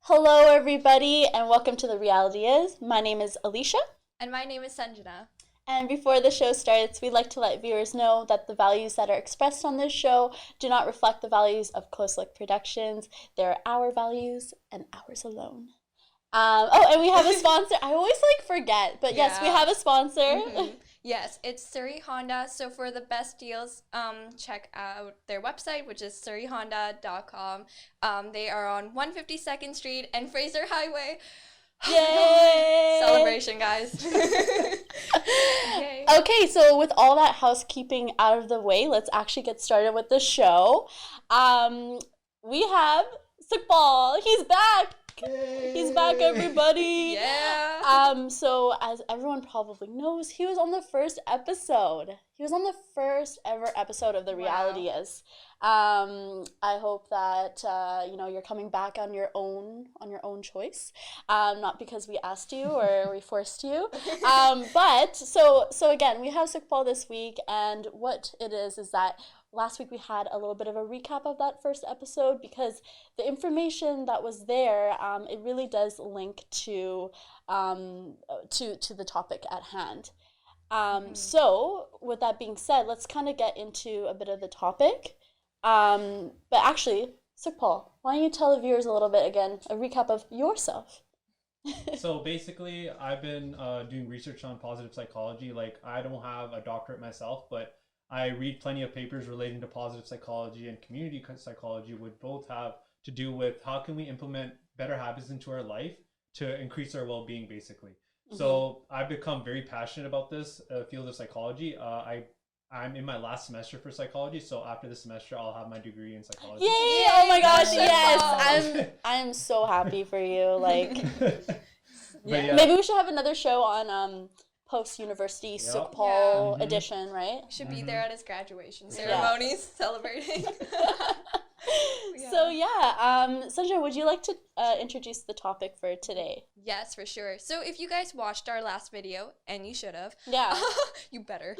Hello, everybody, and welcome to The Reality Is. My name is Alysha. And my name is Sanjana. And before the show starts, we'd like to let viewers know that the values that are expressed on this show do not reflect the values of Close Look Productions. They're our values and ours alone. And we have a sponsor. I always forget, but yes, we have a sponsor. Mm-hmm. Yes, it's Surrey Honda. So for the best deals, check out their website, which is surreyhonda.com. They are on 152nd Street and Fraser Highway. Yay! Celebration, guys. Yay. Okay, so with all that housekeeping out of the way, let's actually get started with the show. We have Sukhpal. He's back. Yay. He's back, everybody. Yeah. So as everyone probably knows, he was on the first episode. He was on the first ever episode of The Reality Is. I hope that you're coming back on your own choice, not because we asked you or we forced you. But so again, we have Sukhpal this week, and what it is that last week we had a little bit of a recap of that first episode because the information that was there, it really does link to the topic at hand. So with that being said, let's kind of get into a bit of the topic. But actually, Sukhpal, why don't you tell the viewers a little bit again, a recap of yourself? So basically, I've been doing research on positive psychology. I don't have a doctorate myself, but I read plenty of papers relating to positive psychology and community psychology, would both have to do with how can we implement better habits into our life to increase our well-being, basically. Mm-hmm. So I've become very passionate about this field of psychology. I'm in my last semester for psychology, so after this semester, I'll have my degree in psychology. Yay! Oh my gosh, yes! I'm so happy for you. Maybe we should have another show on post-university Sukhpal edition, right? Should be there at his graduation ceremonies, celebrating. So Sanjana, would you like to introduce the topic for today? Yes, for sure. So if you guys watched our last video, and you should have, you better.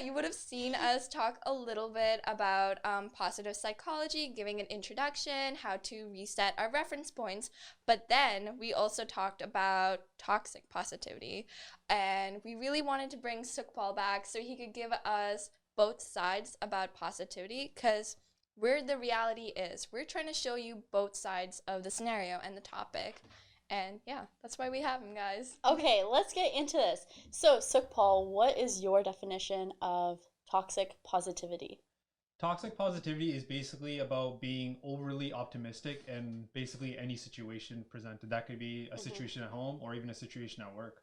You would have seen us talk a little bit about positive psychology, giving an introduction, how to reset our reference points. But then we also talked about toxic positivity, and we really wanted to bring Sukhpal back so he could give us both sides about positivity, because where the reality is, we're trying to show you both sides of the scenario and the topic. And that's why we have him, guys. Okay, let's get into this. So Sukhpal, what is your definition of toxic positivity? Toxic positivity is basically about being overly optimistic in basically any situation presented. That could be a situation at home or even a situation at work.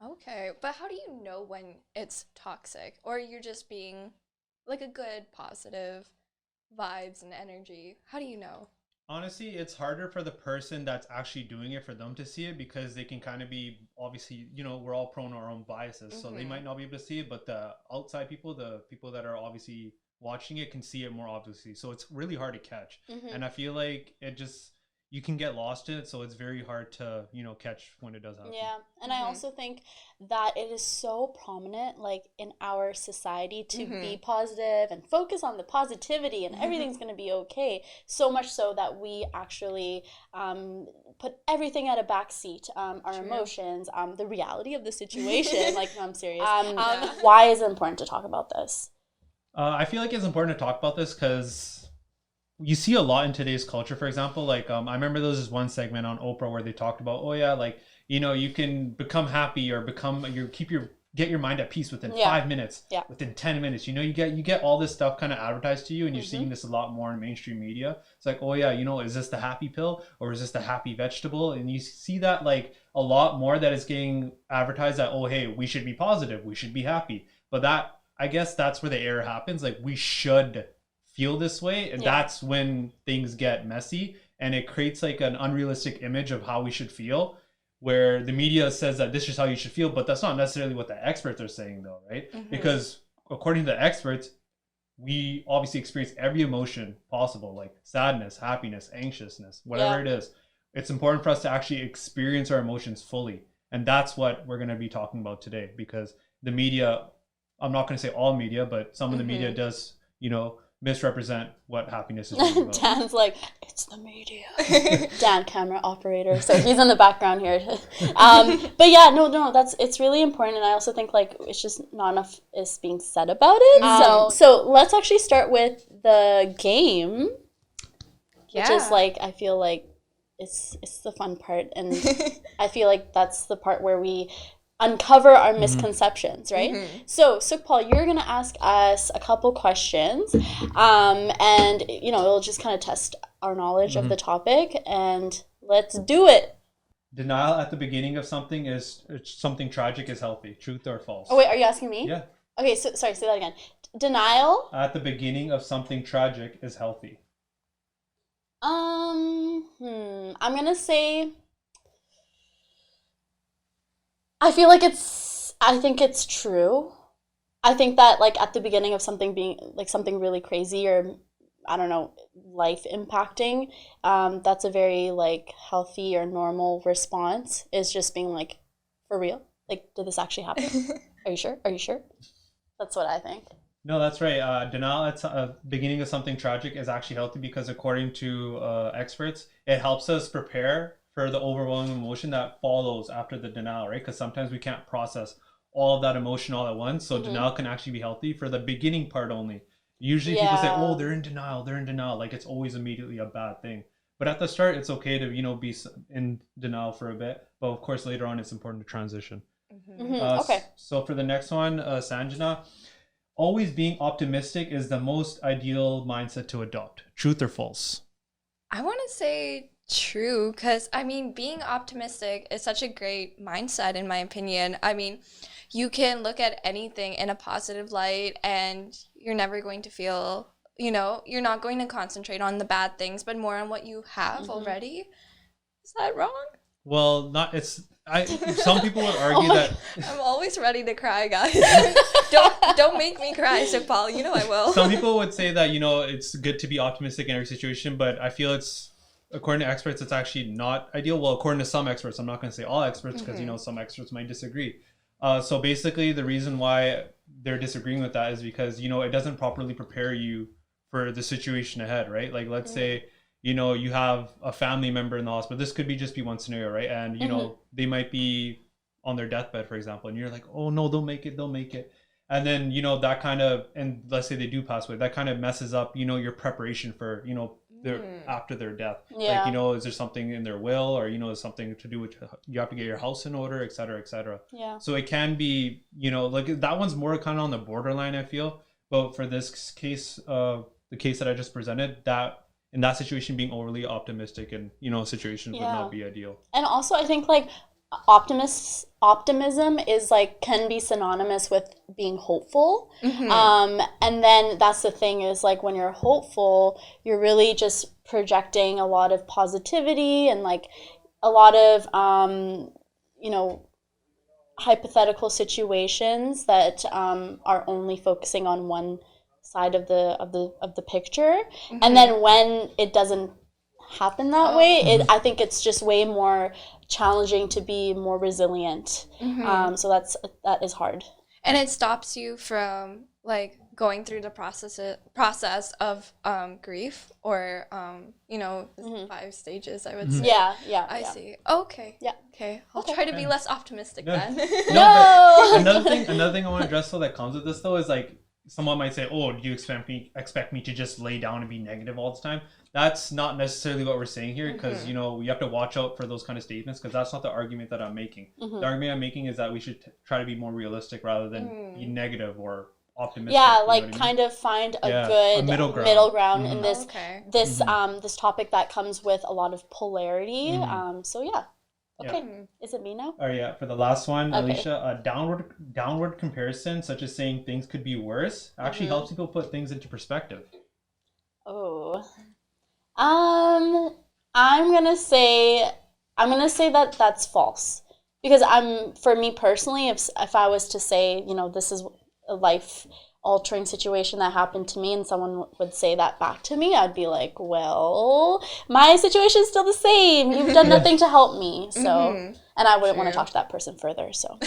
Okay, but how do you know when it's toxic, or you're just being like a good, positive vibes and energy? How do you know? Honestly, it's harder for the person that's actually doing it for them to see it, because they can kind of be, obviously, we're all prone to our own biases, so they might not be able to see it, but the outside people, the people that are obviously watching it, can see it more obviously. So it's really hard to catch. And I feel like you can get lost in it, so it's very hard to catch when it does happen. Yeah, and I also think that it is so prominent in our society to be positive and focus on the positivity and everything's going to be okay, so much so that we actually put everything at a backseat, our emotions, the reality of the situation. No, I'm serious. Why is it important to talk about this? I feel like it's important to talk about this because you see a lot in today's culture. For example, I remember there was this one segment on Oprah where they talked about, you can become happy or get your mind at peace within 5 minutes, within 10 minutes. You get all this stuff kind of advertised to you, and you're seeing this a lot more in mainstream media. It's like, is this the happy pill or is this the happy vegetable? And you see that a lot more, that is getting advertised that, oh, hey, we should be positive, we should be happy. But I guess that's where the error happens. We should feel this way, and that's when things get messy, and it creates an unrealistic image of how we should feel, where the media says that this is how you should feel, but that's not necessarily what the experts are saying, though, right? Because according to the experts, we obviously experience every emotion possible, like sadness, happiness, anxiousness, whatever it is. It's important for us to actually experience our emotions fully, and that's what we're going to be talking about today, because the media, I'm not going to say all media, but some of the media does misrepresent what happiness is really about. Dan's like, it's the media. Dan, camera operator. So he's in the background here. But yeah, no, it's really important. And I also think like it's just not enough is being said about it. So let's actually start with the game, which is like, I feel like it's the fun part. And I feel like that's the part where we uncover our misconceptions, right? So Sukhpal, you're gonna ask us a couple questions, and it'll just kind of test our knowledge of the topic, and let's do it. Denial at the beginning of something tragic is healthy. Truth or false? Oh wait, are you asking me? Yeah. Okay, so sorry, say that again. Denial at the beginning of something tragic is healthy. I'm gonna say, I think it's true. I think that like at the beginning of something being like something really crazy or I don't know, life impacting, that's a very like healthy or normal response, is just being like, for real? Like, did this actually happen? Are you sure? Are you sure? That's what I think. No, that's right. Denial at the beginning of something tragic is actually healthy because according to experts, it helps us prepare for the overwhelming emotion that follows after the denial, right? Because sometimes we can't process all of that emotion all at once. So denial can actually be healthy for the beginning part only. Usually people say, oh, they're in denial. Like it's always immediately a bad thing. But at the start, it's okay to, be in denial for a bit. But of course, later on, it's important to transition. Okay. So for the next one, Sanjana, always being optimistic is the most ideal mindset to adopt. Truth or false? I want to say true, because being optimistic is such a great mindset in my opinion. You can look at anything in a positive light and you're never going to feel, you're not going to concentrate on the bad things, but more on what you have already. Is that wrong? Well, some people would argue that I'm always ready to cry, guys. don't make me cry, Sukhpal. I will. Some people would say that it's good to be optimistic in every situation, but I feel according to experts, it's actually not ideal. Well, according to some experts, I'm not going to say all experts because some experts might disagree. So basically, the reason why they're disagreeing with that is because it doesn't properly prepare you for the situation ahead, right? Like let's say you have a family member in the hospital. This could just be one scenario, right? And they might be on their deathbed, for example, and you're like, oh no, they'll make it. And then that kind of, and let's say they do pass away, that kind of messes up your preparation for after their death. Yeah. Like is there something in their will, or is something to do with you have to get your house in order, etc., etc. Yeah. So it can be like that one's more kind of on the borderline, I feel. But for this case, the case that I just presented, that in that situation, being overly optimistic and situations would not be ideal. And also, I think like optimism is like can be synonymous with being hopeful. And then that's the thing is like when you're hopeful, you're really just projecting a lot of positivity and like a lot of hypothetical situations that are only focusing on one side of the picture. And then when it doesn't happen that way, I think it's just way more challenging to be more resilient. So that is hard, and it stops you from like going through the process of grief or 5 stages, I would say. I see. Okay. I'll try to be less optimistic then. Another thing I want to address that comes with this though is like someone might say, oh, do you expect me to just lay down and be negative all the time? That's not necessarily what we're saying here, because we have to watch out for those kind of statements, because that's not the argument that I'm making. The argument I'm making is that we should try to be more realistic rather than be negative or optimistic. Kind of find a good middle ground in this topic that comes with a lot of polarity. Is it me now? Oh yeah, for the last one, Alysha, a downward comparison, such as saying things could be worse, actually helps people put things into perspective. I'm gonna say that that's false, because for me personally, if I was to say, this is a life altering situation that happened to me and someone would say that back to me, I'd be like, well, my situation's still the same. You've done nothing to help me. So, and I wouldn't want to talk to that person further. So,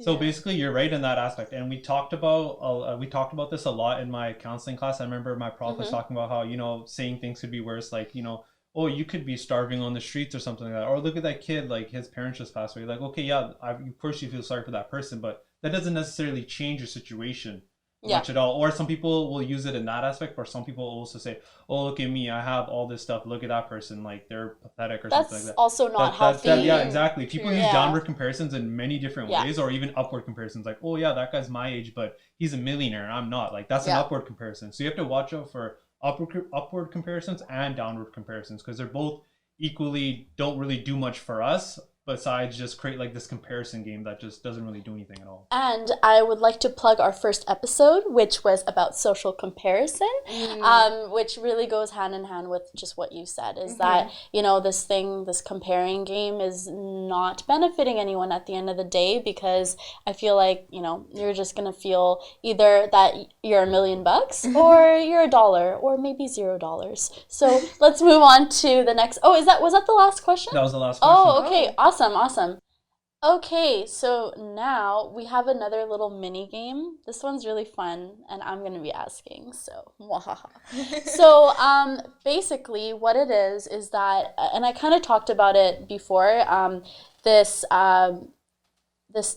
So basically, you're right in that aspect, and we talked about this a lot in my counseling class. I remember my prof was talking about how, you know, saying things could be worse, like, you know, oh, you could be starving on the streets or something like that, or look at that kid, like his parents just passed away. Like, okay, yeah, of course you feel sorry for that person, but that doesn't necessarily change your situation much at all. Or some people will use it in that aspect, or some people will also say, oh, look at me, I have all this stuff, look at that person, like they're pathetic or something like that. That's also not healthy. Yeah, exactly. People use Yeah. downward comparisons in many different ways, or even upward comparisons, like, oh yeah, that guy's my age, but he's a millionaire, I'm not. Like, that's an upward comparison. So you have to watch out for upward comparisons and downward comparisons, because they're both equally don't really do much for us, besides just create like this comparison game that just doesn't really do anything at all. And I would like to plug our first episode, which was about social comparison, which really goes hand in hand with just what you said, is that, you know, this comparing game is not benefiting anyone at the end of the day, because I feel like, you know, you're just going to feel either that you're $1 million or you're $1 or maybe $0. So let's move on to the next. Oh, was that the last question? That was the last question. Oh, okay. Awesome. Okay, so now we have another little mini game. This one's really fun, and I'm going to be asking, so So basically what it is that, and I kind of talked about it before,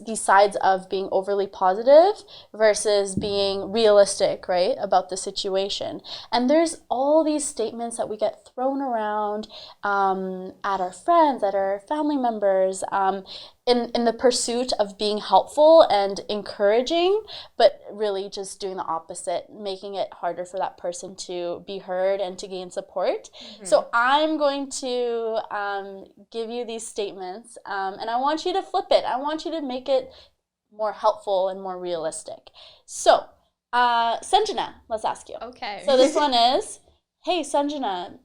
these sides of being overly positive versus being realistic, right, about the situation. And there's all these statements that we get thrown around at our friends, at our family members, in the pursuit of being helpful and encouraging, but really just doing the opposite, making it harder for that person to be heard and to gain support. So I'm going to give you these statements, and I want you to flip it. I want you to make it more helpful and more realistic. So, Sanjana, let's ask you. Okay. So this one is, hey, Sanjana,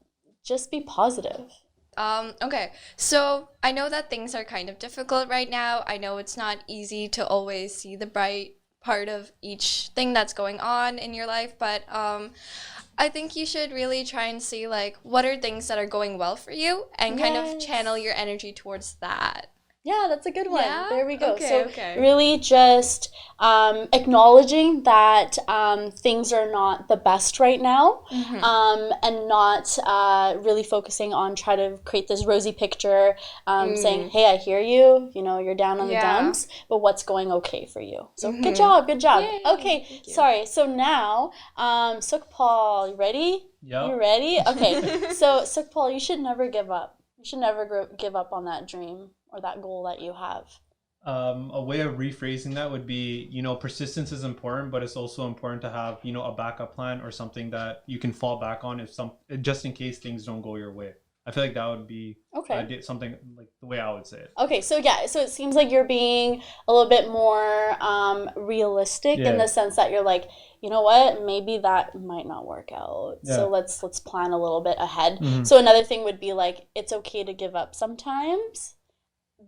just be positive. Okay, so I know that things are kind of difficult right now. I know it's not easy to always see the bright part of each thing that's going on in your life, but I think you should really try and see, like, what are things that are going well for you, and kind of channel your energy towards that. Yeah, that's a good one. Yeah? There we go. Okay. Really just acknowledging that things are not the best right now, and not really focusing on trying to create this rosy picture, saying, hey, I hear you, you know, you're down on the dumps, but what's going okay for you? So good job. Yay, okay, sorry. So now, Sukhpal, you ready? Yeah. You ready? Okay. So Sukhpal, you should never give up. You should never give up on that dream or that goal that you have. A way of rephrasing that would be, you know, persistence is important, but it's also important to have, you know, a backup plan or something that you can fall back on just in case things don't go your way. I feel like that would be something like the way I would say it. Okay, so it seems like you're being a little bit more realistic in the sense that you're like, you know what, maybe that might not work out. Yeah. So let's plan a little bit ahead. So another thing would be like, it's okay to give up sometimes.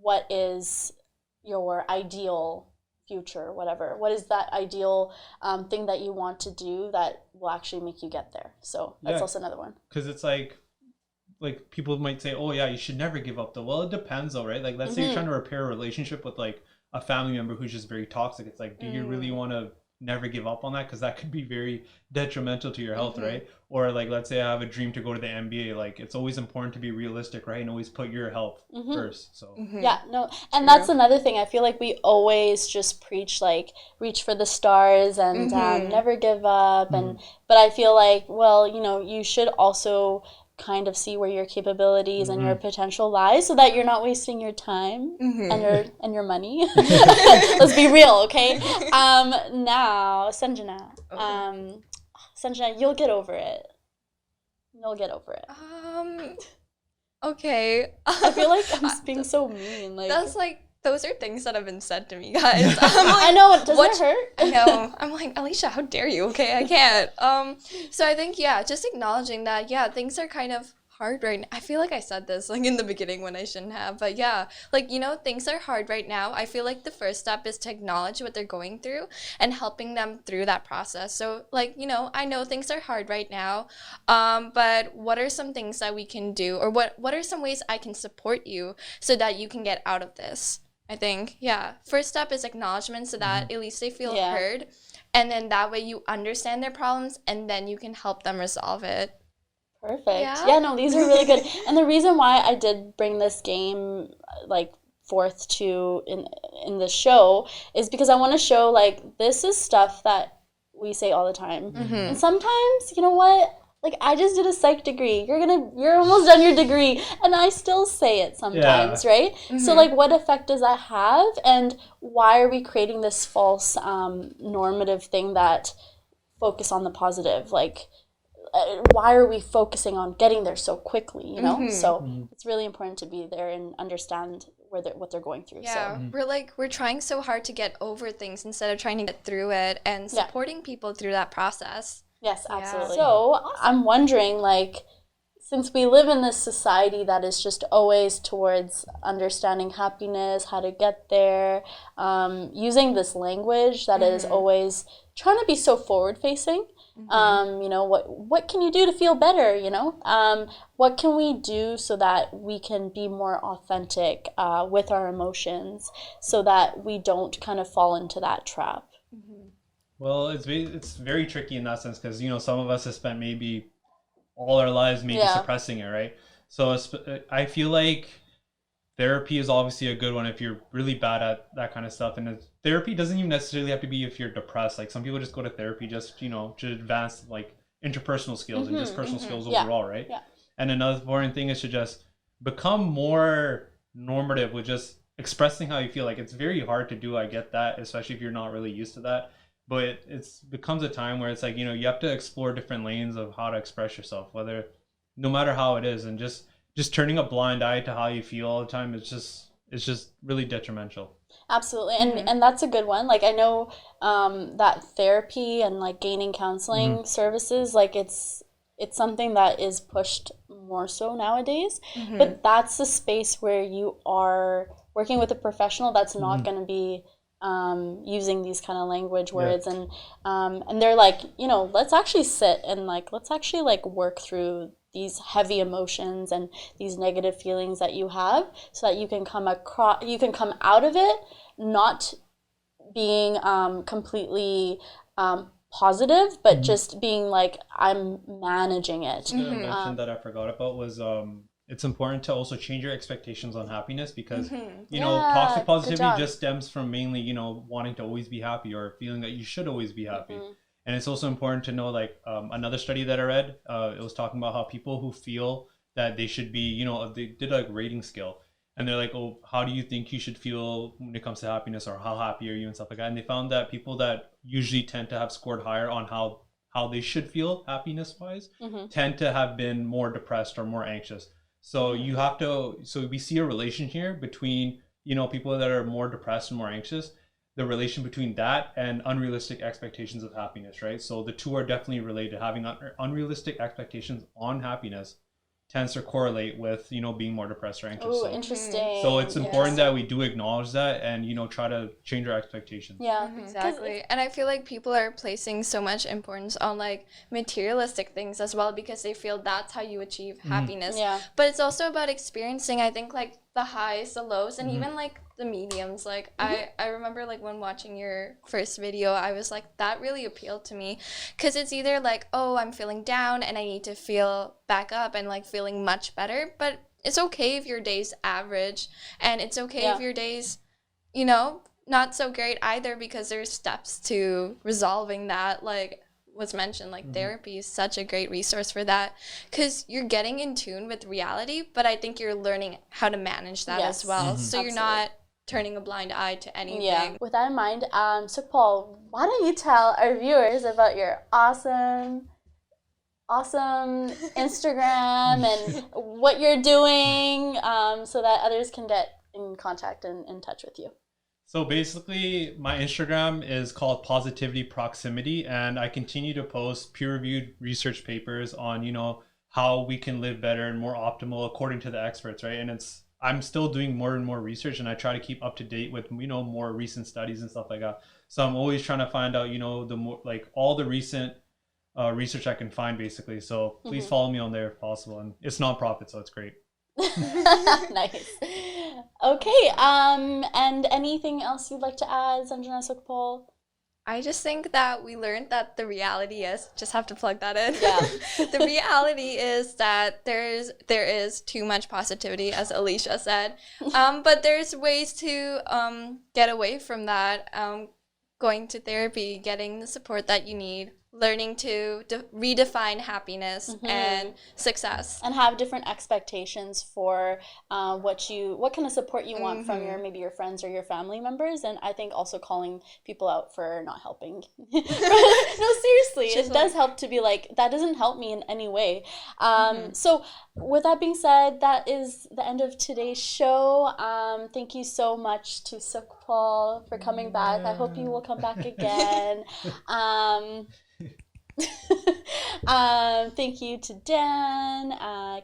What is your ideal future, whatever? What is that ideal thing that you want to do that will actually make you get there? So that's also another one. Because it's like people might say, oh yeah, you should never give up though. Well, it depends though, right? Like, let's say you're trying to repair a relationship with like a family member who's just very toxic. It's like, do you really want to never give up on that? Because that could be very detrimental to your health, right? Or like, let's say I have a dream to go to the NBA. Like, it's always important to be realistic, right? And always put your health first. So and that's another thing. I feel like we always just preach like reach for the stars and never give up, but I feel like, well, you know, you should also kind of see where your capabilities and your potential lies, so that you're not wasting your time and your money. Let's be real, okay? Now, Sanjana. Sanjana, you'll get over it. You'll get over it. Okay. I feel like I'm being so mean. Like, that's like, those are things that have been said to me, guys. Like, I know. Doesn't it hurt? I know. I'm like, Alysha, how dare you? Okay, I can't. So I think, just acknowledging that, things are kind of hard right now. I feel like I said this like in the beginning when I shouldn't have, but like, you know, things are hard right now. I feel like the first step is to acknowledge what they're going through and helping them through that process. So like, you know, I know things are hard right now, but what are some things that we can do, or what are some ways I can support you so that you can get out of this? I think. Yeah. First step is acknowledgement so that at least they feel Yeah. heard. And then that way you understand their problems and then you can help them resolve it. Perfect. Yeah? Yeah, no, these are really good. And the reason why I did bring this game like forth to in the show is because I want to show like this is stuff that we say all the time. And sometimes, you know what? Like I just did a psych degree. You're almost done your degree and I still say it sometimes, right? So like what effect does that have and why are we creating this false normative thing that focus on the positive? Like why are we focusing on getting there so quickly, you know? So it's really important to be there and understand what they're going through. Yeah, So we're trying so hard to get over things instead of trying to get through it and supporting people through that process. yes, Yeah. absolutely. So I'm wondering, like, since we live in this society that is just always towards understanding happiness, how to get there, using this language that is always trying to be so forward facing. You know, what can you do to feel better, you know? What can we do so that we can be more authentic with our emotions so that we don't kind of fall into that trap? Well, it's very tricky in that sense because, you know, some of us have spent maybe all our lives maybe suppressing it, right? So I feel like therapy is obviously a good one if you're really bad at that kind of stuff. And therapy doesn't even necessarily have to be if you're depressed. Like some people just go to therapy just, you know, to advance like interpersonal skills and just personal skills overall, right? Yeah. And another important thing is to just become more normative with just expressing how you feel. Like it's very hard to do. I get that, especially if you're not really used to that. But it's becomes a time where it's like, you know, you have to explore different lanes of how to express yourself, no matter how it is, and just turning a blind eye to how you feel all the time, it's just really detrimental. Absolutely. And that's a good one. Like I know that therapy and like gaining counseling services, like it's something that is pushed more so nowadays. But that's the space where you are working with a professional that's not going to be using these kind of language words and they're like, you know, let's actually sit and like let's actually like work through these heavy emotions and these negative feelings that you have so that you can come out of it not being completely positive but just being like I'm managing it. I mentioned that I forgot about was it's important to also change your expectations on happiness because you know toxic positivity just stems from mainly, you know, wanting to always be happy or feeling that you should always be happy. And it's also important to know, like, another study that I read, it was talking about how people who feel that they should be, you know, they did like rating scale. And they're like, oh, how do you think you should feel when it comes to happiness or how happy are you and stuff like that. And they found that people that usually tend to have scored higher on how they should feel happiness-wise tend to have been more depressed or more anxious. So we see a relation here between, you know, people that are more depressed and more anxious, the relation between that and unrealistic expectations of happiness, right? So the two are definitely related. Having unrealistic expectations on happiness tends to correlate with, you know, being more depressed or anxious. Oh, interesting. So it's important that we do acknowledge that and, you know, try to change our expectations. Yeah, exactly. And I feel like people are placing so much importance on like materialistic things as well because they feel that's how you achieve happiness. Yeah. But it's also about experiencing, I think, like the highs, the lows, and even like the mediums. Like I remember like when watching your first video, I was like, that really appealed to me because it's either like, oh, I'm feeling down and I need to feel back up and like feeling much better, but it's okay if your day's average and it's okay if your day's, you know, not so great either because there's steps to resolving that. Like was mentioned, like therapy is such a great resource for that because you're getting in tune with reality, but I think you're learning how to manage that as well. So you're not turning a blind eye to anything. Yeah. With that in mind, Sukhpal, why don't you tell our viewers about your awesome Instagram and what you're doing so that others can get in contact and in touch with you. So basically, my Instagram is called Positivity Proximity, and I continue to post peer-reviewed research papers on, you know, how we can live better and more optimal according to the experts, right? And I'm still doing more and more research, and I try to keep up to date with, you know, more recent studies and stuff like that. So I'm always trying to find out, you know, the more like all the recent research I can find, basically. So please follow me on there if possible, and it's nonprofit, so it's great. Nice. Okay, and anything else you'd like to add, Sanjana, Sukhpal? I just think that we learned that the reality is, just have to plug that in. Yeah. The reality is that there is too much positivity, as Alysha said. But there's ways to get away from that. Going to therapy, getting the support that you need, learning to redefine happiness and success, and have different expectations for what kind of support you want from maybe your friends or your family members. And I think also calling people out for not helping. No, seriously, it does help to be like, that doesn't help me in any way. So with that being said, that is the end of today's show. Thank you so much to Sukhpal for coming back. I hope you will come back again. Thank you to Dan,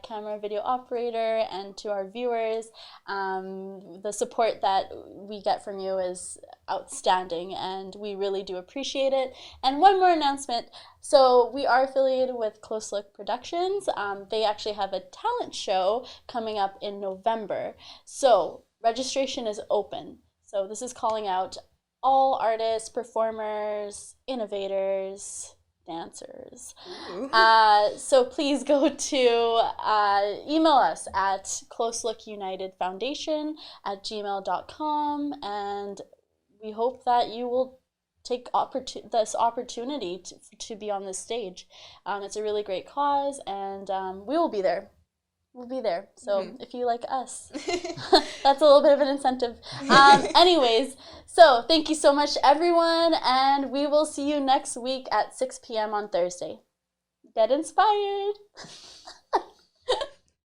camera video operator, and to our viewers. The support that we get from you is outstanding, and we really do appreciate it. And one more announcement. So we are affiliated with Close Look Productions. They actually have a talent show coming up in November. So registration is open. So this is calling out all artists, performers, innovators, dancers. So please go to email us at closelookunitedfoundation@gmail.com, and we hope that you will take this opportunity to be on this stage. It's a really great cause, and we will be there. We'll be there. So if you like us, that's a little bit of an incentive. Anyways, so thank you so much, everyone, and we will see you next week at 6 p.m. on Thursday. Get inspired.